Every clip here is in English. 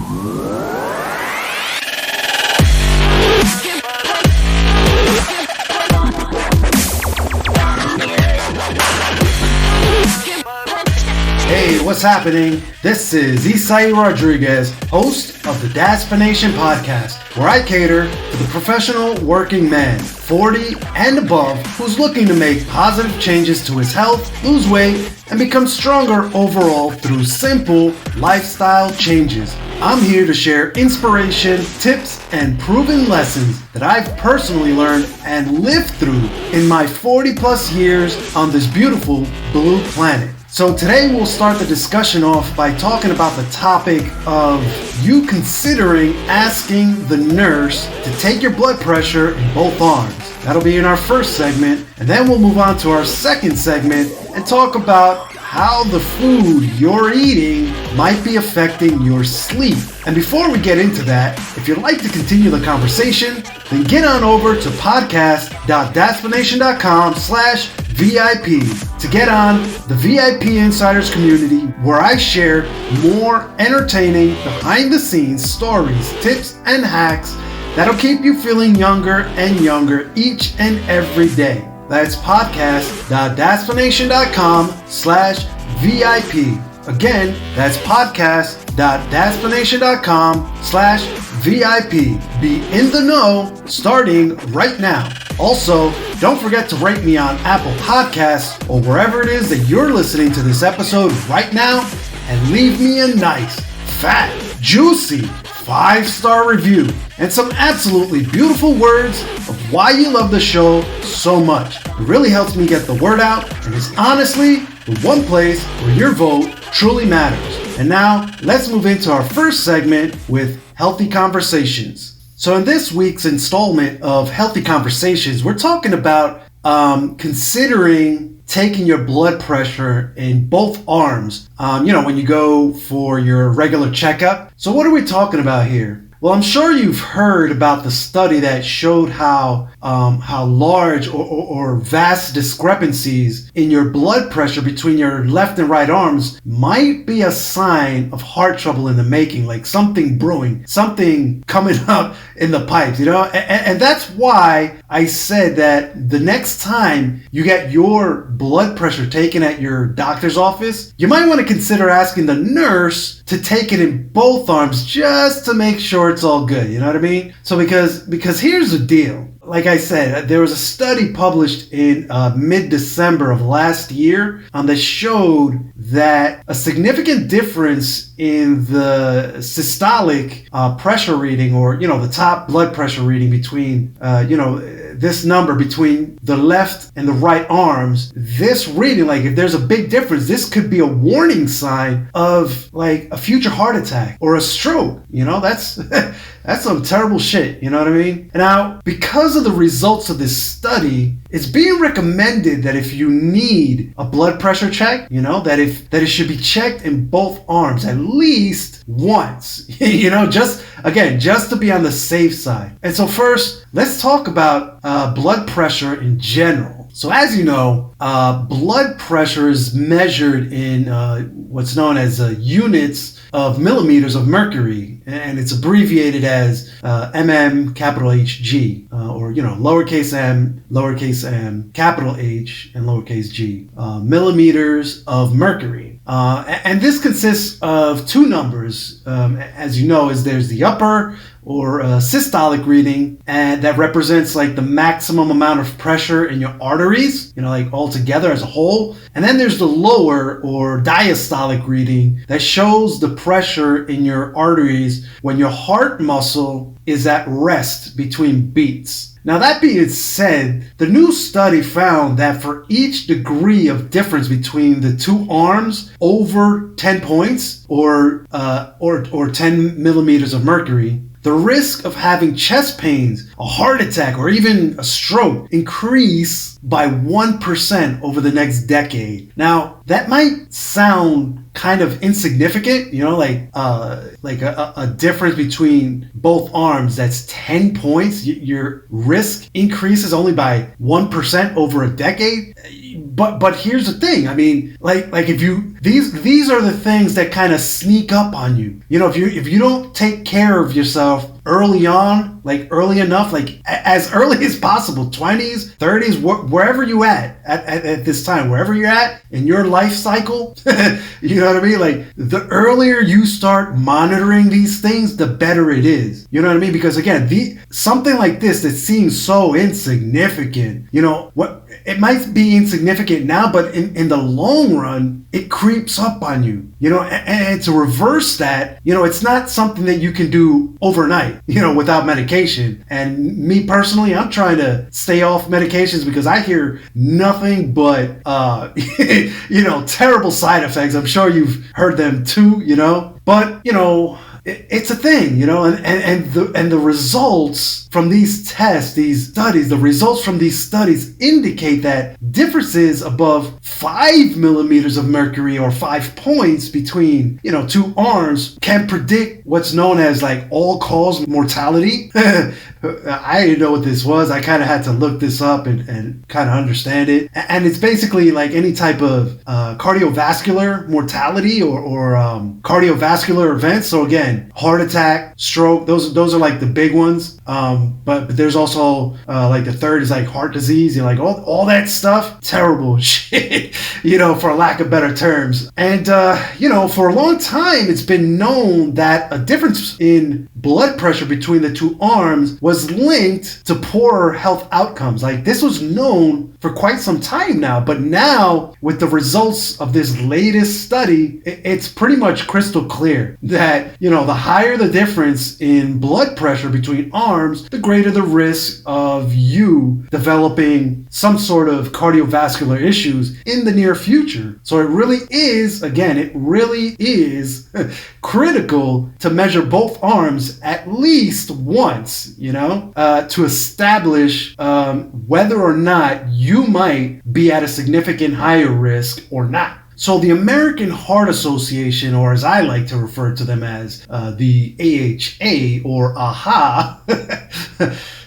Hey, what's happening? This is Isai Rodriguez, host of the Daspination Podcast, where I cater to the professional working man, 40 and above, who's looking to make positive changes to his health, lose weight, and become stronger overall through simple lifestyle changes. I'm here to share inspiration, tips, and proven lessons that I've personally learned and lived through in my 40 plus years on this beautiful blue planet. So today we'll start the discussion off by talking about the topic of you considering asking the nurse to take your blood pressure in both arms. That'll be in our first segment, and then we'll move on to our second segment and talk about how the food you're eating might be affecting your sleep. And before we get into that, if you'd like to continue the conversation, then get on over to podcast.daspination.com/VIP to get on the VIP Insiders community, where I share more entertaining behind-the-scenes stories, tips, and hacks that'll keep you feeling younger and younger each and every day. That's podcast.daspination.com/VIP. Again, that's podcast.daspination.com/VIP. Be in the know starting right now. Also, don't forget to rate me on Apple Podcasts or wherever it is that you're listening to this episode right now, and leave me a nice, fat, juicy 5-star review and some absolutely beautiful words of why you love the show so much. It really helps me get the word out, and is honestly the one place where your vote truly matters. And now, let's move into our first segment with Healthy Conversations. So in this week's installment of Healthy Conversations, we're talking about considering taking your blood pressure in both arms, when you go for your regular checkup. So what are we talking about here? Well, I'm sure you've heard about the study that showed how large or vast discrepancies in your blood pressure between your left and right arms might be a sign of heart trouble in the making, like something brewing, something coming up in the pipes, and that's why I said that the next time you get your blood pressure taken at your doctor's office, you might want to consider asking the nurse to take it in both arms just to make sure it's all good. You know what I mean? So because here's the deal. Like I said, there was a study published in mid-December of last year that showed that a significant difference in the systolic pressure reading, or the top blood pressure reading between this number between the left and the right arms, this reading, like if there's a big difference, this could be a warning sign of like a future heart attack or a stroke. That's that's some terrible shit. You know what I mean? Now, because of the results of this study, it's being recommended that if you need a blood pressure check, that it should be checked in both arms at least once, just to be on the safe side. And so first, let's talk about blood pressure in general. So as you know, blood pressure is measured in what's known as units of millimeters of mercury, and it's abbreviated as mm, capital Hg, or lowercase m, capital H, and lowercase g, millimeters of mercury. And this consists of two numbers, as you know, there's the upper or systolic reading, and that represents like the maximum amount of pressure in your arteries, like all together as a whole. And then there's the lower or diastolic reading that shows the pressure in your arteries when your heart muscle is at rest between beats. Now, that being said, the new study found that for each degree of difference between the two arms over 10 points or 10 millimeters of mercury, the risk of having chest pains, a heart attack, or even a stroke increase by 1% over the next decade. Now, that might sound kind of insignificant, like a difference between both arms that's 10 points. Your risk increases only by 1% over a decade. but here's the thing. I mean, like if you these are the things that kind of sneak up on you. You know, if you don't take care of yourself early on, like early enough, like as early as possible, 20s, 30s, wherever you at this time, wherever you're at in your life cycle, you know what I mean? Like the earlier you start monitoring these things, the better it is. You know what I mean? Because again, something like this that seems so insignificant, you know, what it might be insignificant now, but in the long run, it creeps up on you, you know, and to reverse that, you know, it's not something that you can do overnight, you know, without medication. And me personally, I'm trying to stay off medications because I hear nothing but, you know, terrible side effects. I'm sure you've heard them too, you know, but, you know, it's a thing, you know, and the results from these tests, these studies, the results from these studies indicate that differences above 5 millimeters of mercury or 5 points between, you know, two arms can predict what's known as like all-cause mortality. I didn't know what this was. I kind of had to look this up and kind of understand it. And it's basically like any type of cardiovascular mortality or cardiovascular events. So again, heart attack, stroke, those are like the big ones. But there's also like the third is like heart disease, you know, like all that stuff, terrible shit, you know, for lack of better terms. And, you know, for a long time, it's been known that a difference in blood pressure between the two arms was linked to poorer health outcomes. Like this was known for quite some time now, but now with the results of this latest study, it's pretty much crystal clear that, you know, the higher the difference in blood pressure between arms, the greater the risk of you developing some sort of cardiovascular issues in the near future. So it really is, again, it really is critical to measure both arms at least once, you know, to establish whether or not you might be at a significant higher risk or not. So the American Heart Association, or as I like to refer to them as the AHA or AHA,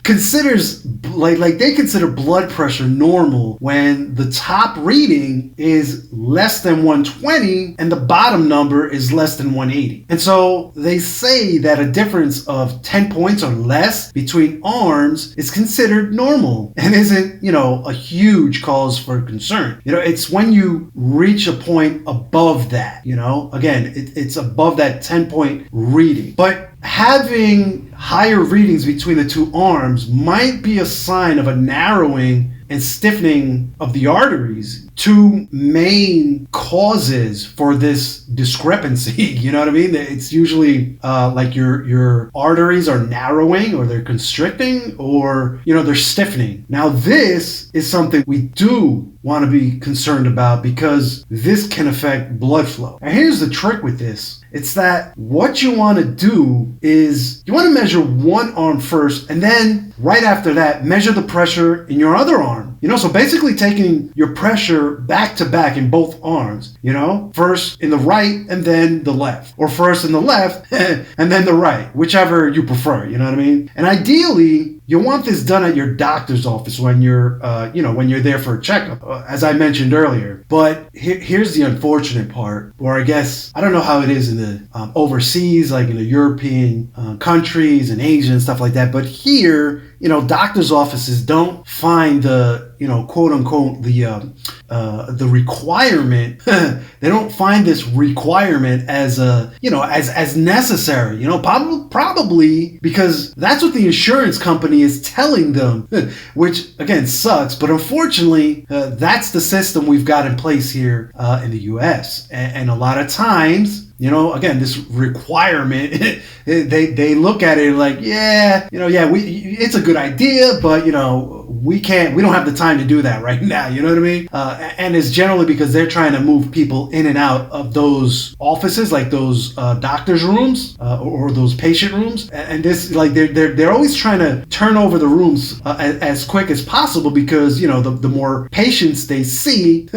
considers like they consider blood pressure normal when the top reading is less than 120 and the bottom number is less than 180. And so they say that a difference of 10 points or less between arms is considered normal and isn't, you know, a huge cause for concern. You know, it's when you reach a point above that, you know, again, it's above that 10-point reading. But having higher readings between the two arms might be a sign of a narrowing and stiffening of the arteries, two main causes for this discrepancy. You know what I mean? It's usually like your arteries are narrowing or they're constricting or, you know, they're stiffening. Now, this is something we do want to be concerned about because this can affect blood flow. And here's the trick with this. It's that what you want to do is you want to measure one arm first and then right after that, measure the pressure in your other arm. You know, so basically taking your pressure back to back in both arms, you know, first in the right and then the left, or first in the left and then the right, whichever you prefer, you know what I mean? And ideally, you want this done at your doctor's office when you're, you know, when you're there for a checkup, as I mentioned earlier. But here's the unfortunate part, or I guess, I don't know how it is in the overseas, like in the European countries and Asia and stuff like that. But here, you know, doctor's offices don't find the, you know, quote unquote, the requirement. They don't find this requirement as a, you know, as necessary, you know, probably because that's what the insurance company is telling them, which again sucks. But unfortunately, that's the system we've got in place here in the US. And a lot of times, you know, again, this requirement, they look at it like, yeah, you know, yeah, it's a good idea, but, you know, we don't have the time to do that right now. You know what I mean? And it's generally because they're trying to move people in and out of those offices, like those doctor's rooms or those patient rooms. And this, like, they're always trying to turn over the rooms as quick as possible because, you know, the more patients they see,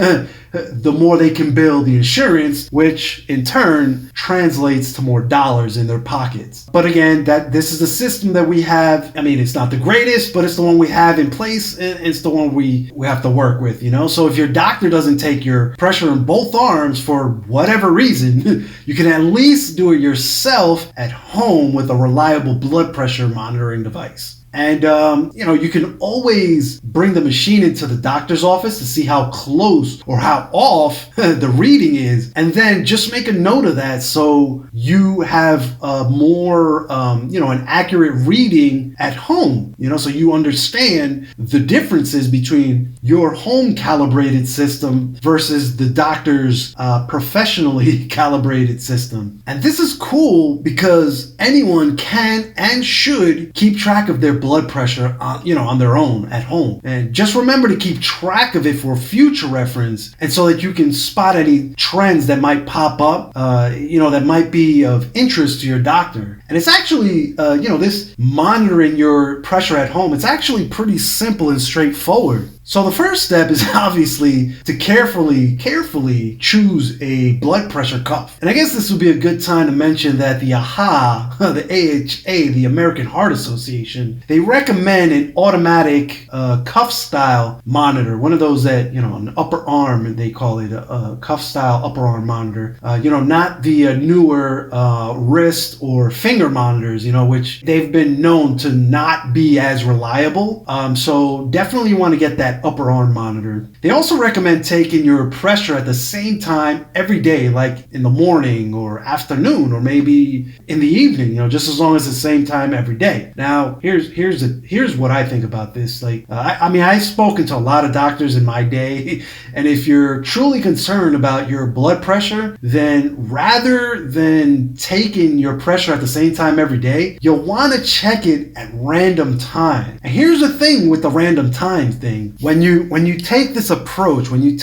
the more they can bill the insurance, which in turn translates to more dollars in their pockets. But again, this is the system that we have. I mean, it's not the greatest, but it's the one we have in place, and it's the one we have to work with, So if your doctor doesn't take your pressure in both arms for whatever reason, you can at least do it yourself at home with a reliable blood pressure monitoring device. And, you can always bring the machine into the doctor's office to see how close or how off the reading is. And then just make a note of that so you have more, an accurate reading at home, so you understand the differences between your home calibrated system versus the doctor's professionally calibrated system. And this is cool because anyone can and should keep track of their blood pressure on their own at home. And just remember to keep track of it for future reference, and so that you can spot any trends that might pop up, that might be of interest to your doctor. And it's actually, this monitoring your pressure at home, it's actually pretty simple and straightforward. So the first step is obviously to carefully choose a blood pressure cuff. And I guess this would be a good time to mention that the the AHA, the American Heart Association, they recommend an automatic cuff style monitor. One of those that, an upper arm, they call it a cuff style upper arm monitor. Not the newer wrist or finger monitors, which they've been known to not be as reliable. So definitely you want to get that upper arm monitor. They also recommend taking your pressure at the same time every day, like in the morning or afternoon, or maybe in the evening, just as long as it's the same time every day. Now, here's what I think about this. Like, I've spoken to a lot of doctors in my day, and if you're truly concerned about your blood pressure, then rather than taking your pressure at the same time every day, you'll want to check it at random time. And here's the thing with the random time thing. When you take this approach, when you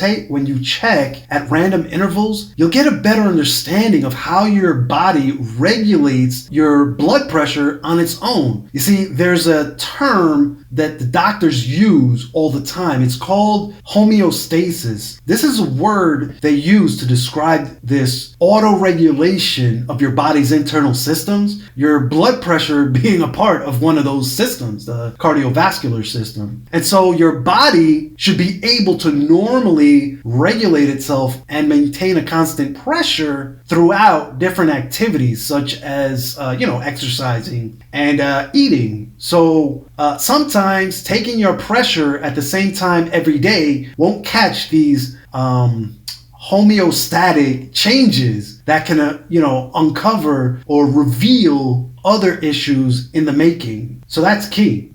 check at random intervals, you'll get a better understanding of how your body regulates your blood pressure on its own. You see, there's a term that the doctors use all the time. It's called homeostasis. This is a word they use to describe this auto-regulation of your body's internal systems, your blood pressure being a part of one of those systems, the cardiovascular system. And so your body should be able to normally regulate itself and maintain a constant pressure throughout different activities, such as exercising and eating. So sometimes taking your pressure at the same time every day won't catch these homeostatic changes that can uncover or reveal other issues in the making. So that's key,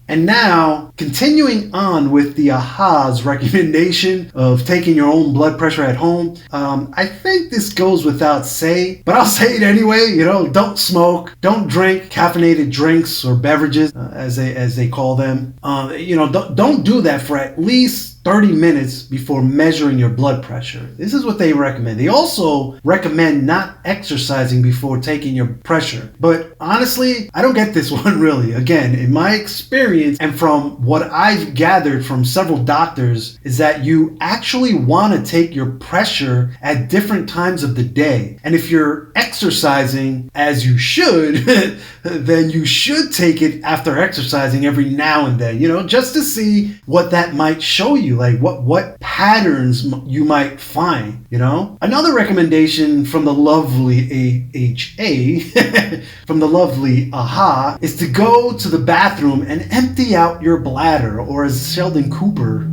And now, continuing on with the AHA's recommendation of taking your own blood pressure at home, I think this goes without saying, but I'll say it anyway. Don't smoke, don't drink caffeinated drinks or beverages, as they call them. Don't do that for at least 30 minutes before measuring your blood pressure. This is what they recommend. They also recommend not exercising before taking your pressure. But honestly, I don't get this one really. Again, in my experience and from what I've gathered from several doctors, is that you actually want to take your pressure at different times of the day. And if you're exercising as you should, then you should take it after exercising every now and then, just to see what that might show you. Like what patterns you might find, Another recommendation from the lovely AHA, from the lovely AHA, is to go to the bathroom and empty out your bladder, or as Sheldon Cooper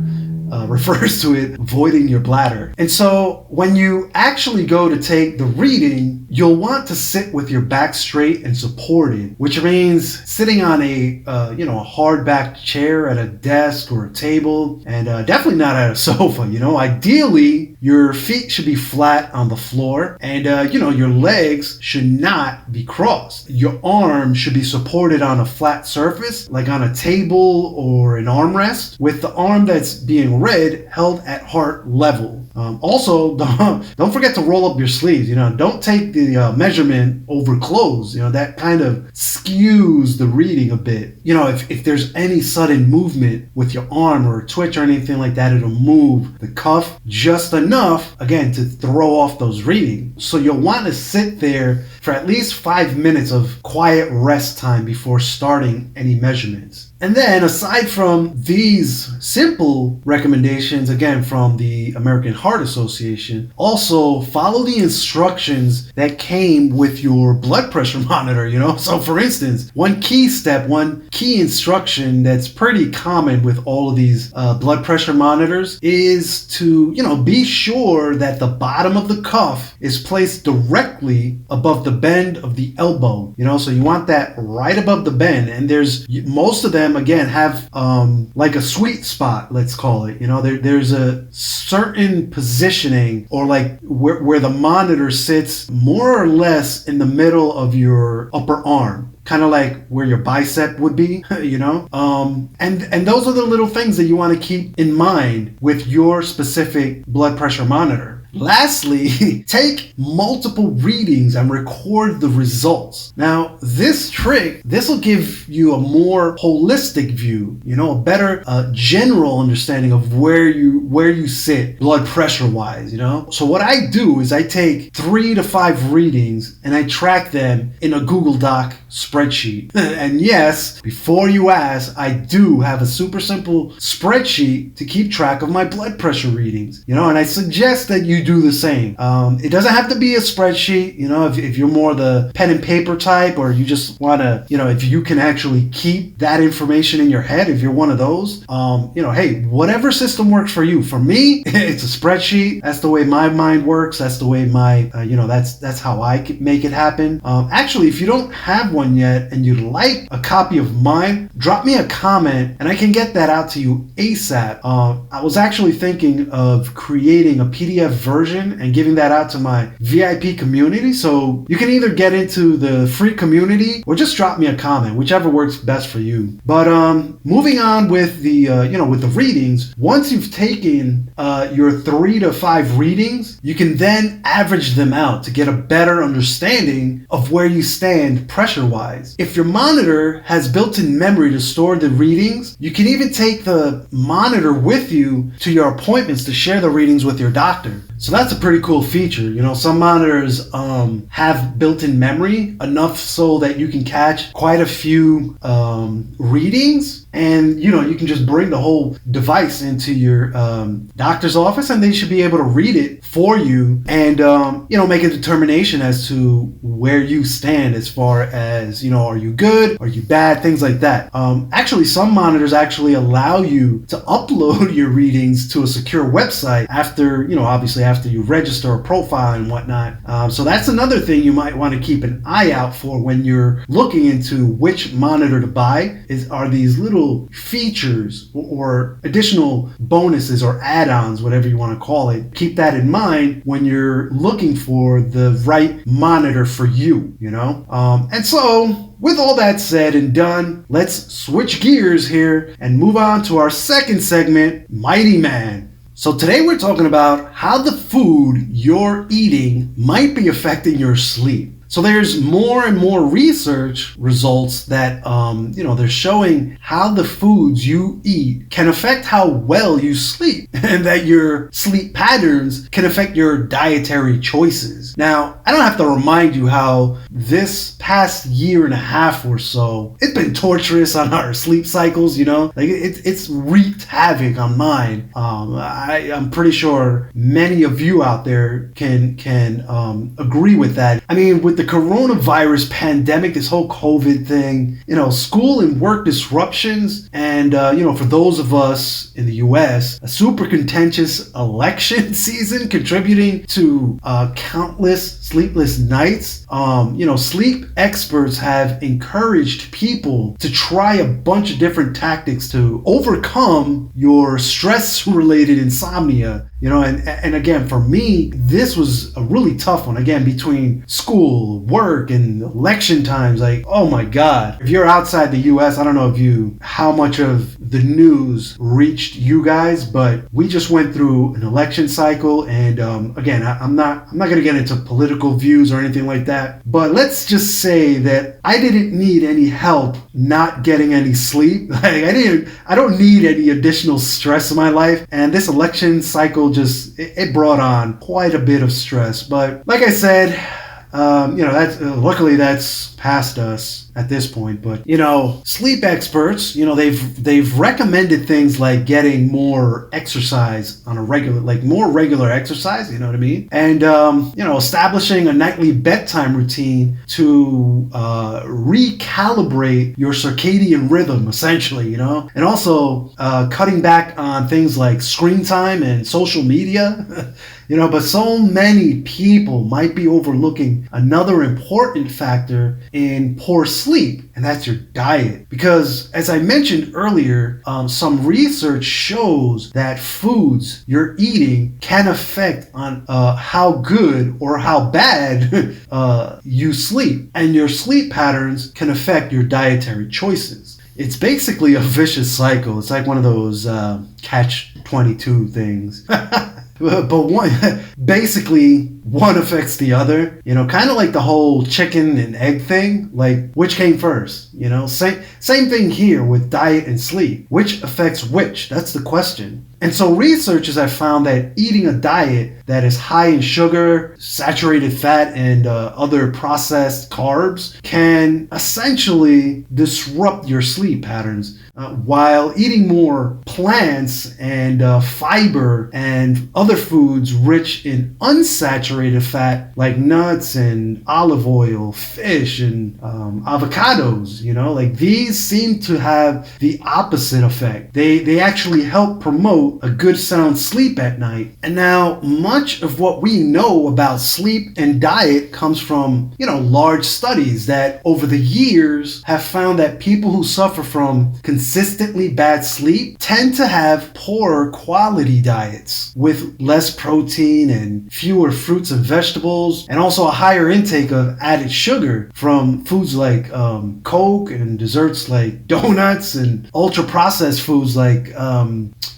refers to it, voiding your bladder. And so when you actually go to take the reading, you'll want to sit with your back straight and supported, which means sitting on a hard-backed chair at a desk or a table, and definitely not at a sofa. Ideally, your feet should be flat on the floor, and your legs should not be crossed. Your arms should be supported on a flat surface, like on a table or an armrest, with the arm that's being read held at heart level. Also, don't forget to roll up your sleeves. Don't take the measurement over close. That kind of skews the reading a bit. If there's any sudden movement with your arm or a twitch or anything like that, it'll move the cuff just enough, again, to throw off those readings. So you'll want to sit there for at least 5 minutes of quiet rest time before starting any measurements. And then, aside from these simple recommendations, again, from the American Heart Association, also follow the instructions that came with your blood pressure monitor, So, for instance, one key instruction that's pretty common with all of these blood pressure monitors is to, be sure that the bottom of the cuff is placed directly above the bend of the elbow, So you want that right above the bend. And most of them, again, have like a sweet spot, let's call it. There's a certain positioning, or like where the monitor sits more or less in the middle of your upper arm, kind of like where your bicep would be, and those are the little things that you want to keep in mind with your specific blood pressure monitor. Lastly, take multiple readings and record the results. Now, this will give you a more holistic view, a better general understanding of where you sit blood pressure wise, So what I do is I take 3 to 5 readings and I track them in a Google Doc spreadsheet. And yes, before you ask, I do have a super simple spreadsheet to keep track of my blood pressure readings, and I suggest that you do the same. It doesn't have to be a spreadsheet, if you're more the pen and paper type, or you just want to, if you can actually keep that information in your head, if you're one of those, hey, whatever system works for you. For me, it's a spreadsheet. That's the way my mind works. That's the way that's how I can make it happen. Actually, if you don't have one yet and you'd like a copy of mine, drop me a comment and I can get that out to you ASAP. I was actually thinking of creating a PDF version and giving that out to my VIP community. So you can either get into the free community or just drop me a comment, whichever works best for you. But moving on with the with the readings, once you've taken your 3 to 5 readings, you can then average them out to get a better understanding of where you stand pressure-wise. If your monitor has built-in memory to store the readings, you can even take the monitor with you to your appointments to share the readings with your doctor. So that's a pretty cool feature. Some monitors have built-in memory enough so that you can catch quite a few readings, and you can just bring the whole device into your doctor's office and they should be able to read it for you and make a determination as to where you stand as far as are you good, are you bad, things like that. Actually, some monitors actually allow you to upload your readings to a secure website after obviously after you register a profile and whatnot. So that's another thing you might want to keep an eye out for when you're looking into which monitor to buy. Are these little features or additional bonuses or add-ons, whatever you want to call it. Keep that in mind when you're looking for the right monitor for you, And so, with all that said and done, let's switch gears here and move on to our second segment, Mighty Man. So today we're talking about how the food you're eating might be affecting your sleep. So there's more and more research results that, they're showing how the foods you eat can affect how well you sleep and that your sleep patterns can affect your dietary choices. Now, I don't have to remind you how this past year and a half or so, it's been torturous on our sleep cycles, it's wreaked havoc on mine. I'm pretty sure many of you out there can agree with that. I mean, with the coronavirus pandemic, this whole COVID thing, school and work disruptions, and for those of us in the US, a super contentious election season contributing to countless sleepless nights. Sleep experts have encouraged people to try a bunch of different tactics to overcome your stress-related insomnia. And again, for me, this was a really tough one. Again, between school, work, and election times, like, oh my God. If you're outside the US, I don't know how much of the news reached you guys, but we just went through an election cycle. And again, I'm not going to get into political views or anything like that, but let's just say that I didn't need any help not getting any sleep. Like, I don't need any additional stress in my life. And this election cycle it brought on quite a bit of stress. But like I said, luckily that's past us at this point. But sleep experts, they've recommended things like getting more exercise on a more regular exercise, you know what I mean? And establishing a nightly bedtime routine to recalibrate your circadian rhythm, essentially, and also cutting back on things like screen time and social media. But so many people might be overlooking another important factor in poor sleep, and that's your diet. Because as I mentioned earlier, some research shows that foods you're eating can affect on how good or how bad you sleep, and your sleep patterns can affect your dietary choices. It's basically a vicious cycle. It's like one of those catch-22 things. But one affects the other, kind of like the whole chicken and egg thing, like which came first, same thing here with diet and sleep. Which affects which? That's the question. And so researchers have found that eating a diet that is high in sugar, saturated fat, and other processed carbs can essentially disrupt your sleep patterns, while eating more plants and fiber and other foods rich in unsaturated fat like nuts and olive oil, fish, and avocados, like these seem to have the opposite effect. They actually help promote a good sound sleep at night. And now much of what we know about sleep and diet comes from, large studies that over the years have found that people who suffer from consistently bad sleep tend to have poorer quality diets with less protein and fewer fruits and vegetables, and also a higher intake of added sugar from foods like Coke and desserts like donuts and ultra processed foods like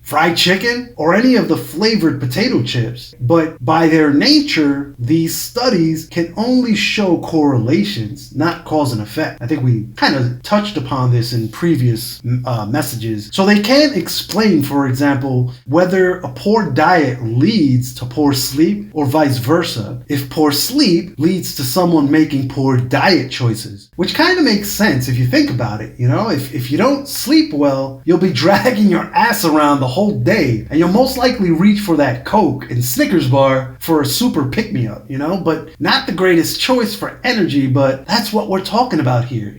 fried chicken or any of the flavored potato chips. But by their nature, these studies can only show correlations, not cause and effect. I think we kind of touched upon this in previous messages. So they can't explain, for example, whether a poor diet leads to poor sleep or vice versa, if poor sleep leads to someone making poor diet choices, which kind of makes sense if you think about it. If you don't sleep well, you'll be dragging your ass around the whole day, and you'll most likely reach for that Coke and Snickers bar for a super pick-me-up, but not the greatest choice for energy. But that's what we're talking about here.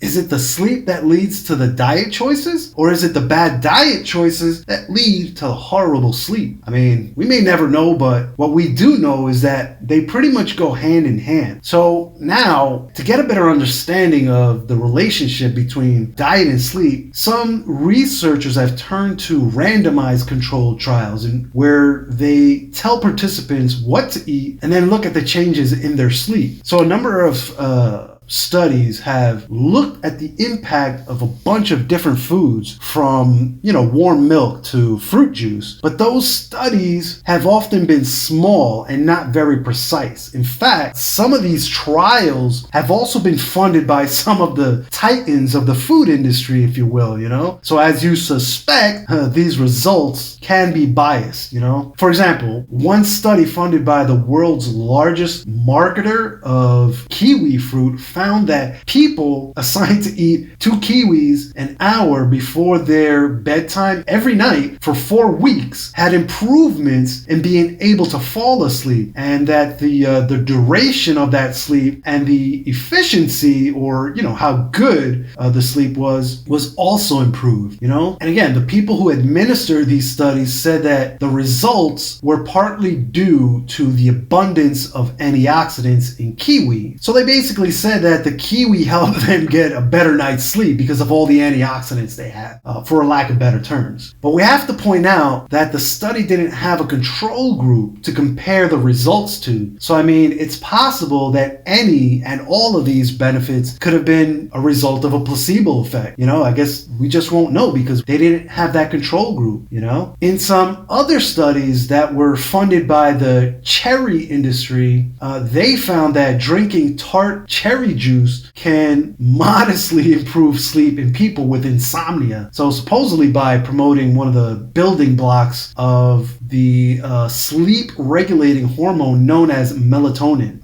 Is it the sleep that leads to the diet choices, or is it the bad diet choices that lead to the horrible sleep? I mean, we may never know, but what we do know is that they pretty much go hand in hand. So now, to get a better understanding of the relationship between diet and sleep, some researchers have turned to randomized controlled trials, where they tell participants what to eat and then look at the changes in their sleep. So a number of studies have looked at the impact of a bunch of different foods, from warm milk to fruit juice, but those studies have often been small and not very precise. In fact, some of these trials have also been funded by some of the titans of the food industry, if you will. So as you suspect, these results can be biased. For example, one study funded by the world's largest marketer of kiwi fruit found that people assigned to eat 2 kiwis an hour before their bedtime every night for 4 weeks had improvements in being able to fall asleep, and that the duration of that sleep and the efficiency, or how good the sleep was also improved. And again, the people who administered these studies said that the results were partly due to the abundance of antioxidants in kiwi. So they basically said that the kiwi helped them get a better night's sleep because of all the antioxidants they have, for a lack of better terms. But we have to point out that the study didn't have a control group to compare the results to. So I mean, it's possible that any and all of these benefits could have been a result of a placebo effect. I guess we just won't know because they didn't have that control group. In some other studies that were funded by the cherry industry, they found that drinking tart cherry juice can modestly improve sleep in people with insomnia. So supposedly by promoting one of the building blocks of the sleep regulating hormone known as melatonin.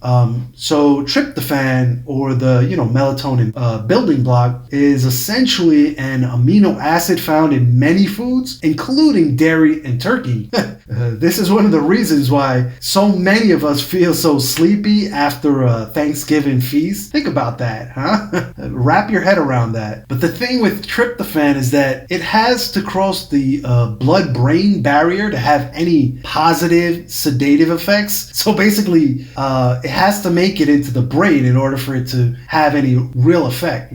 So tryptophan, or the melatonin building block, is essentially an amino acid found in many foods, including dairy and turkey. This is one of the reasons why so many of us feel so sleepy after a Thanksgiving feast. Think about that, huh? Wrap your head around that. But the thing with tryptophan is that it has to cross the blood-brain barrier to have any positive sedative effects. So basically, it has to make it into the brain in order for it to have any real effect,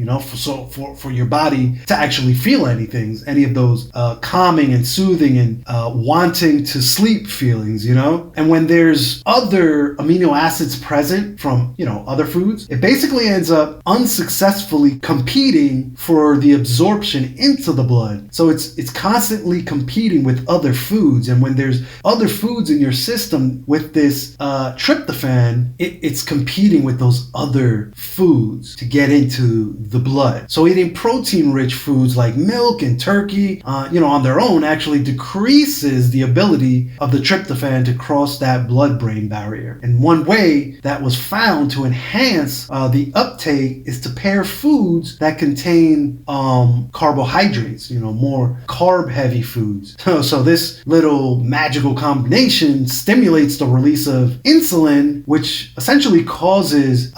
for your body to actually feel anything, any of those calming and soothing and wanting to sleep feelings, And when there's other amino acids present from, other foods, it basically ends up unsuccessfully competing for the absorption into the blood. So it's constantly competing with other foods. And when there's other foods in your system with this tryptophan, it's competing with those other foods to get into the blood. So eating protein-rich foods like milk and turkey, on their own actually decreases the ability of the tryptophan to cross that blood-brain barrier. And one way that was found to enhance the uptake is to pair foods that contain carbohydrates, more carb-heavy foods. So this little magical combination stimulates the release of insulin, which essentially causes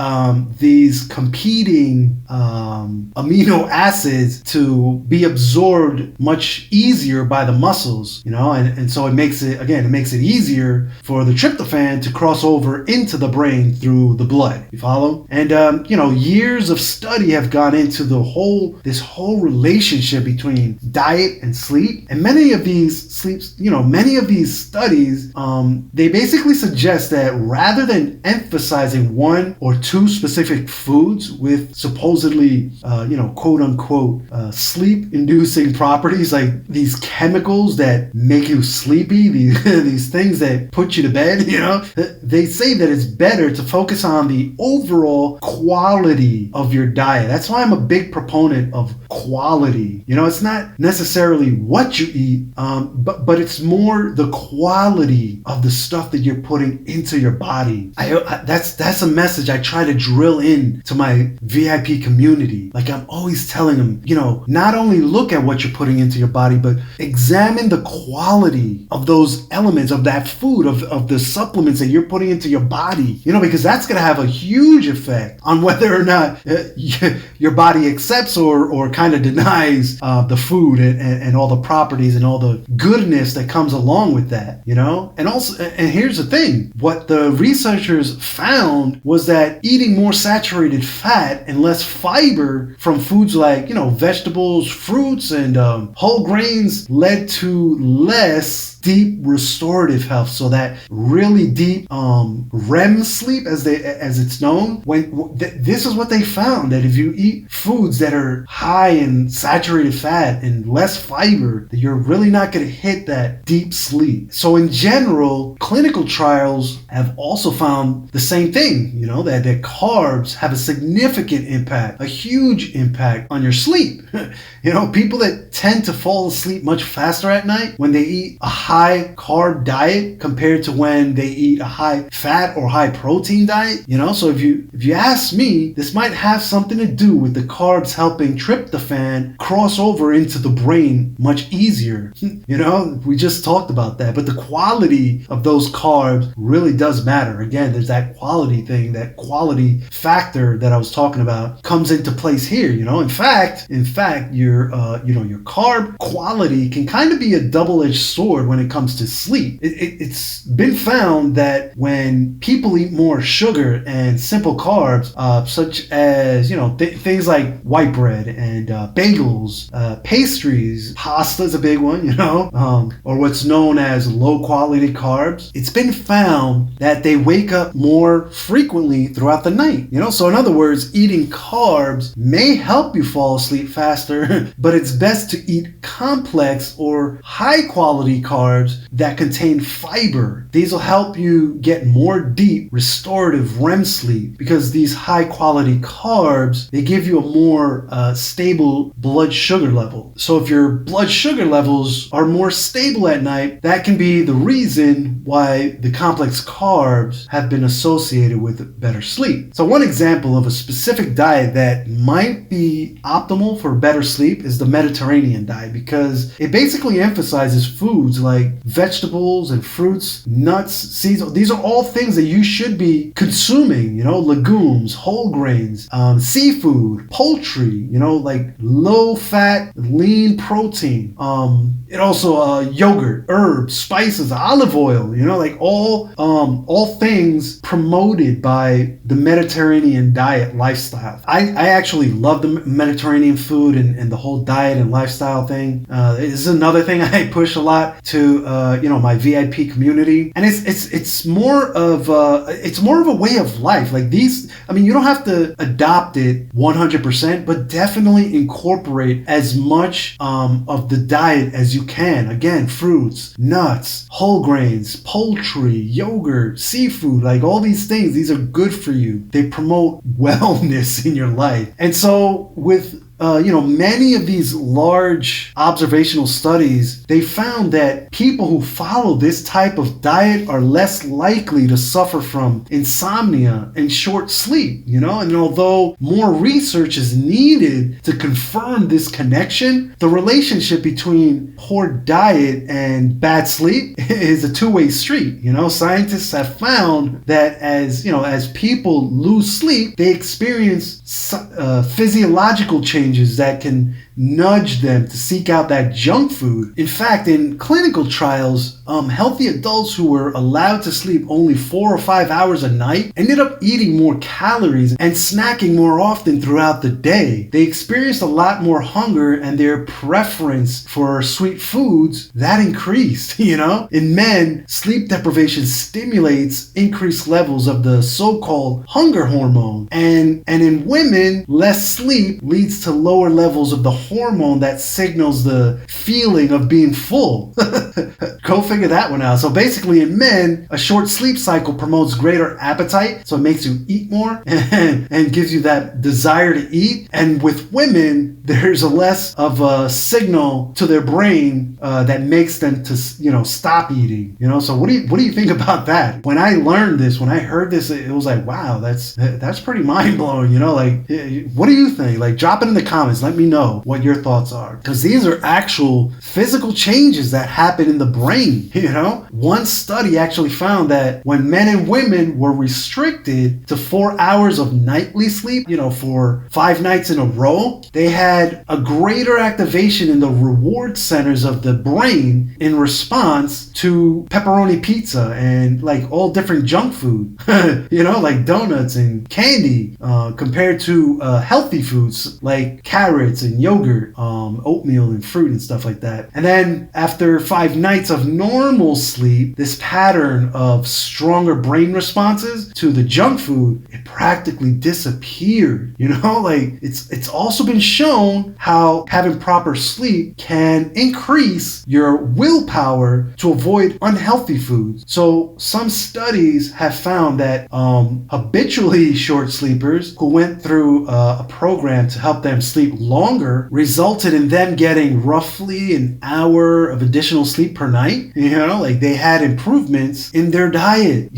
these competing amino acids to be absorbed much easier by the muscles, and so it makes it easier for the tryptophan to cross over into the brain through the blood. You follow? And years of study have gone into this whole relationship between diet and sleep, and many of these studies, they basically suggest that rather than emphasizing one or two specific foods with supposedly, quote unquote, sleep-inducing properties, like these chemicals that make you sleepy, these things that put you to bed, they say that it's better to focus on the overall quality of your diet. That's why I'm a big proponent of quality. It's not necessarily what you eat, but it's more the quality of the stuff that you're putting into your body. That's a message I try to drill in to my VIP community. Like, I'm always telling them, not only look at what you're putting into your body, but examine the quality of those elements, of that food, of the supplements that you're putting into your body, because that's going to have a huge effect on whether or not your body accepts or kind of denies the food and all the properties and all the goodness that comes along with that, And also, and here's the thing, what the researchers found was that eating more saturated fat and less fiber from foods like, vegetables, fruits, and whole grains led to less deep restorative health. So that really deep REM sleep, as it's known, this is what they found, that if you eat foods that are high in saturated fat and less fiber, that you're really not going to hit that deep sleep. So in general, clinical trials have also found the same thing, that carbs have a significant impact, a huge impact on your sleep. People that tend to fall asleep much faster at night when they eat a high carb diet compared to when they eat a high fat or high protein diet, so if you ask me, this might have something to do with the carbs helping tryptophan cross over into the brain much easier. We just talked about that, but the quality of those carbs really does matter. Again, there's that quality thing, that quality factor that I was talking about comes into place here. In fact, your carb quality can kind of be a double-edged sword when it comes to sleep. It's been found that when people eat more sugar and simple carbs, such as, things like white bread and bagels, pastries, pasta is a big one, or what's known as low quality carbs, it's been found that they wake up more frequently throughout the night. So in other words, eating carbs may help you fall asleep faster, but it's best to eat complex or high quality carbs that contain fiber. These will help you get more deep restorative REM sleep, because these high quality carbs, they give you a more stable blood sugar level. So if your blood sugar levels are more stable at night, that can be the reason why the complex carbs have been associated with better sleep. So one example of a specific diet that might be optimal for better sleep is the Mediterranean diet, because it basically emphasizes foods like vegetables and fruits, nuts, seeds. These are all things that you should be consuming, legumes, whole grains, seafood, poultry, like low fat, lean protein. It also yogurt, herbs, spices, olive oil, like all things promoted by the Mediterranean diet lifestyle. I actually love the Mediterranean food and the whole diet and lifestyle thing. This is another thing I push a lot to my VIP community, and it's more of a way of life. Like these, you don't have to adopt it 100%, but definitely incorporate as much of the diet as you can. Again, fruits, nuts, whole grains, poultry, yogurt, seafood, like all these things, these are good for you. They promote wellness in your life. And so with many of these large observational studies, they found that people who follow this type of diet are less likely to suffer from insomnia and short sleep, and although more research is needed to confirm this connection, the relationship between poor diet and bad sleep is a two-way street. Scientists have found that as people lose sleep, they experience physiological changes that can nudge them to seek out that junk food. In fact, in clinical trials, healthy adults who were allowed to sleep only 4 or 5 hours a night ended up eating more calories and snacking more often throughout the day. They experienced a lot more hunger, and their preference for sweet foods, that increased. In men, sleep deprivation stimulates increased levels of the so-called hunger hormone, and in women, less sleep leads to lower levels of the hormone that signals the feeling of being full. Go figure that one out. So basically in men, a short sleep cycle promotes greater appetite, so it makes you eat more and gives you that desire to eat. And with women, there's a less of a signal to their brain that makes them to stop eating. So what do you think about that? When I learned this, when I heard this, it was like, wow, that's pretty mind-blowing. Like, what do you think? Like, drop it in the comments. Let me know what your thoughts are, because these are actual physical changes that happen in the brain. One study actually found that when men and women were restricted to 4 hours of nightly sleep, for 5 nights in a row, they had a greater activation in the reward centers of the brain in response to pepperoni pizza and like all different junk food, like donuts and candy, compared to healthy foods like carrots and yogurt, oatmeal and fruit and stuff like that. And then after 5 nights of normal sleep, this pattern of stronger brain responses to the junk food, it practically disappeared. Like it's also been shown how having proper sleep can increase your willpower to avoid unhealthy foods. So some studies have found that habitually short sleepers who went through a program to help them sleep longer resulted in them getting roughly an hour of additional sleep per night. Like they had improvements in their diet,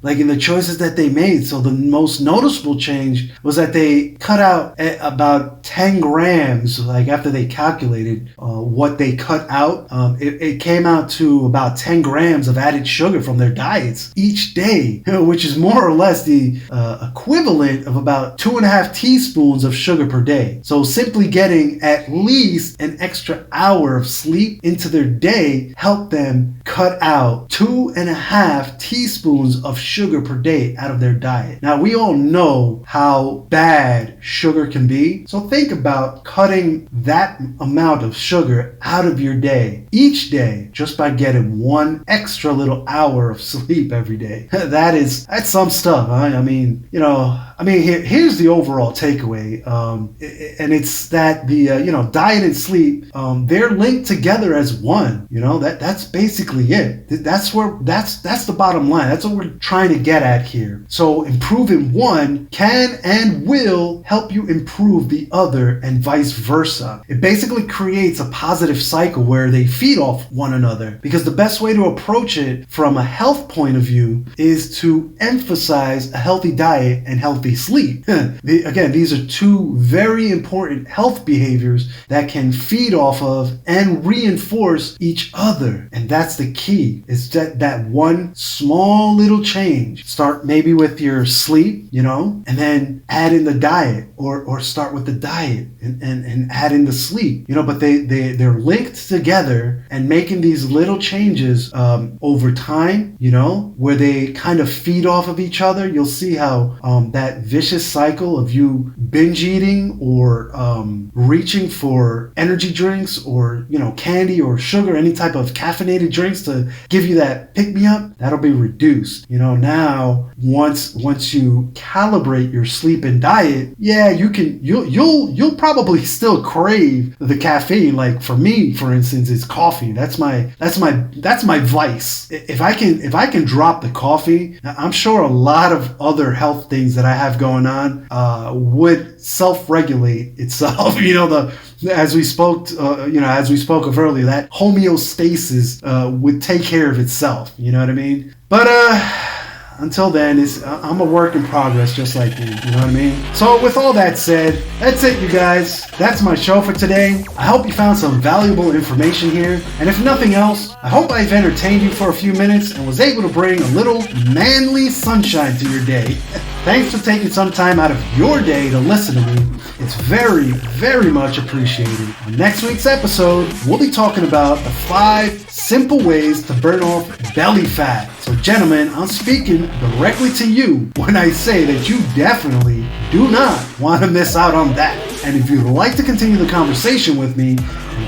like in the choices that they made. So the most noticeable change was that they cut out about 10 grams, like after they calculated what they cut out, it came out to about 10 grams of added sugar from their diets each day, which is more or less the equivalent of about 2.5 teaspoons of sugar per day. So simply getting getting at least an extra hour of sleep into their day helped them cut out 2.5 teaspoons of sugar per day out of their diet. Now, we all know how bad sugar can be, so think about cutting that amount of sugar out of your day each day just by getting one extra little hour of sleep every day. That's some stuff. Here's the overall takeaway, and it's that the diet and sleep, they're linked together as one. That's basically it. That's the bottom line. That's what we're trying to get at here. So improving one can and will help you improve the other, and vice versa. It basically creates a positive cycle where they feed off one another, because the best way to approach it from a health point of view is to emphasize a healthy diet and healthy sleep. Again, these are two very important health behaviors that can feed off of and reinforce each other. And that's the key, is that one small little change. Start maybe with your sleep, and then add in the diet, or start with the diet and add in the sleep, but they're linked together, and making these little changes over time, where they kind of feed off of each other. You'll see how that vicious cycle of you binge eating or reaching for energy drinks or candy or sugar, any type of caffeinated drinks to give you that pick me up, that'll be reduced. Now once you calibrate your sleep and diet, you'll probably still crave the caffeine. Like for me, for instance, it's coffee. That's my vice. If I can drop the coffee, I'm sure a lot of other health things that I have going on would self-regulate itself. As we spoke of earlier, that homeostasis would take care of itself. You know what I mean? But until then, I'm a work in progress, just like you. You know what I mean? So with all that said, that's it, you guys. That's my show for today. I hope you found some valuable information here. And if nothing else, I hope I've entertained you for a few minutes and was able to bring a little manly sunshine to your day. Thanks for taking some time out of your day to listen to me. It's very, very much appreciated. On next week's episode, we'll be talking about the 5 simple ways to burn off belly fat. So gentlemen, I'm speaking directly to you when I say that you definitely do not want to miss out on that. And if you'd like to continue the conversation with me,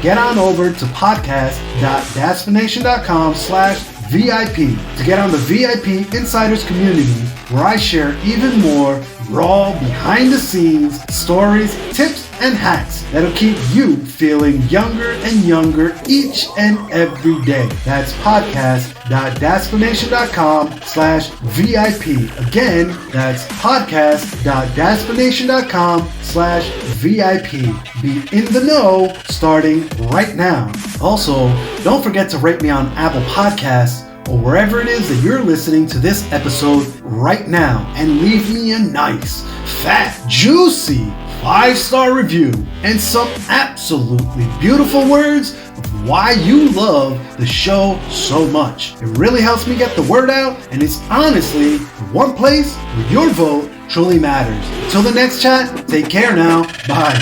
get on over to podcast.daspination.com/VIP to get on the VIP Insiders community, where I share even more raw, behind-the-scenes stories, tips, and hacks that'll keep you feeling younger and younger each and every day. That's podcast.daspination.com/VIP. Again, that's podcast.daspination.com/VIP. Be in the know starting right now. Also, don't forget to rate me on Apple Podcasts or wherever it is that you're listening to this episode right now, and leave me a nice, fat, juicy 5-star review and some absolutely beautiful words of why you love the show so much. It really helps me get the word out, and it's honestly the one place where your vote truly matters. Until the next chat, take care now. Bye.